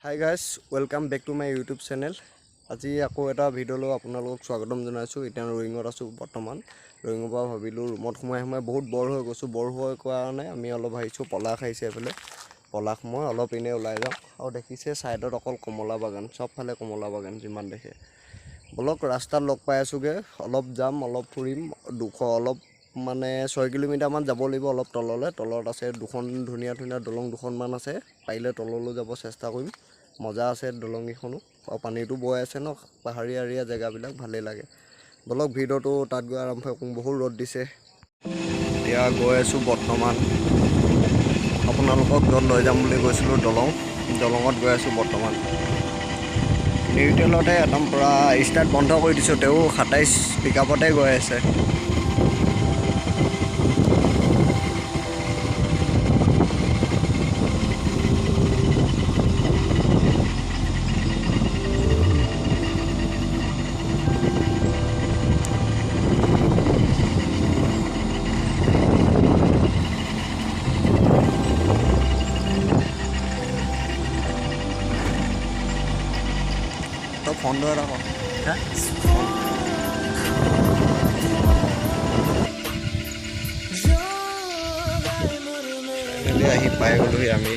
Hi guys, welcome back to my YouTube channel. আজি আকৌ এটা ভিডিঅ'লৈ আপোনালোকক স্বাগতম জনাইছো। এতিয়া ৰয়িঙত আছো বৰ্তমান। ৰয়িঙৰ পৰা ভাবিলো ৰুমত সোমাই বহুত বৰ হৈ গৈছো। বৰ হোৱাৰ কাৰণে আমি অলপ আহিছো পলাশ আহিছে এফালে। পলাশ মই অলপ ইনে ওলাই যাওঁ আৰু দেখিছে সাইডত অকল কমলা বাগান, সবফালে কমলা বাগান যিমান দেখে। বলক ৰাস্তাত লগ পাই আছোগে, অলপ যাম, অলপ ফুৰিম, অলপ মানে 6 কিলোমিটাৰ মান যাব লাগিব অলপ তললে। তলত আছে দুখন ধুনীয়া দলং দুখনমান আছে। পাইলে তললৈ যাব চেষ্টা কৰিম। মজা আছে দলংগিখনো আৰু পানীটো বৈ আছে ন, পাহাৰীয়া এৰিয়া জেগাবিলাক ভালে লাগে। বলক ভিডিঅ'টো তাত গৈ আৰম্ভ কৰোঁ। বহুত ৰ'দ দিছে। এতিয়া গৈ আছো বৰ্তমান আপোনালোকক য'ত লৈ যাম বুলি কৈছিলোঁ দলঙত গৈ আছো বৰ্তমান। নিউট্ৰেলতে একদম পুৰা ষ্টাৰ্ট বন্ধ কৰি দিছোঁ, তেওঁ 27 পিকআপতে গৈ আছে। তো ফোন ধরে রাখো, হ্যাঁ আহি পাই গ'লোহি আমি।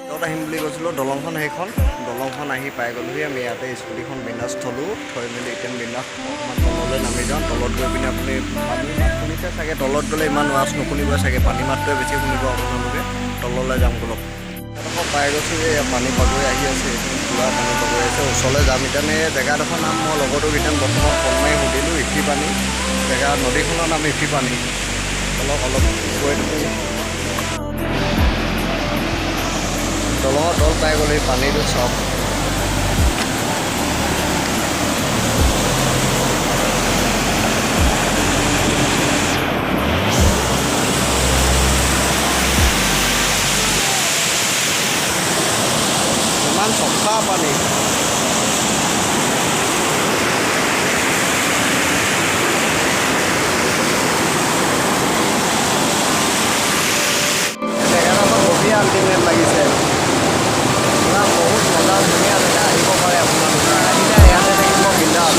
তত আহিম বুলি কৈছিলোঁ দলংখন, সেইখন দলংখন আহি পাই গ'লোহি আমি। ইয়াতে স্কুটিখন বিন্দাছ থলোঁ, থৈ মেলি এতিয়া বিন্দাছ অকণমান তললৈ নামি যাওঁ। তলত গৈ পিনে আপুনি পানী মাত শুনিছে চাগে, তলত গ'লে ইমান আৱাজ নুশুনিব চাগে, পানী মাতটোৱে বেছি শুনিব আপোনালোকে। তললৈ যাম বলক। পাই গৈছোঁ যে পানী বাগৰি আহি আছে, পুৰা পানী বাগৰি আছে। ওচৰলৈ যাম ইতেনে জেগাডোখৰ নাম মই লগৰটো কেইটামান বৰ্তমান ফোন মাৰি সুধিলোঁ। ইফি পানী জেগা, নদীখনৰ নাম ইফি পানী। অলপ গৈ দলঙৰ তল পাই গ'লে পানীটো চাওক। ইমান চফা পানী। জেগাডোখৰ বঢ়িয়া আল্টিমেট লাগিছে। বহুত মজা ধুনীয়া জেগা, আহিব পাৰে আপোনালোকে। আহিলে ইয়াতে থাকিব বিন্দাছ।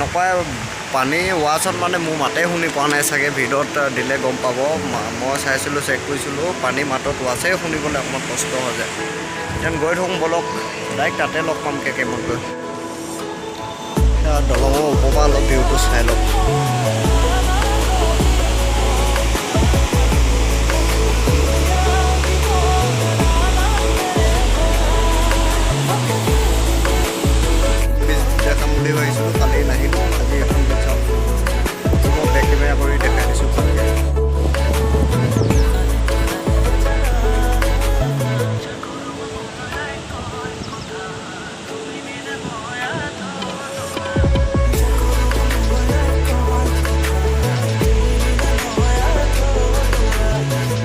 এনেকুৱা পানী ৱাছত মানে মোৰ মাতেই শুনি পোৱা নাই চাগে, ভিডিঅ'ত দিলে গম পাব। মই চাইছিলোঁ, চেক কৰিছিলোঁ, পানী মাতত ৱাছেই শুনিবলৈ অকণমান কষ্ট হৈ যায়। যেন গৈ থাকোঁ বলক, ডাইৰেক্ট তাতে লগ পাম কেকেমত গৈ। দলঙৰ ওপৰৰ পৰা অলপ ভিউটো চাই লওক।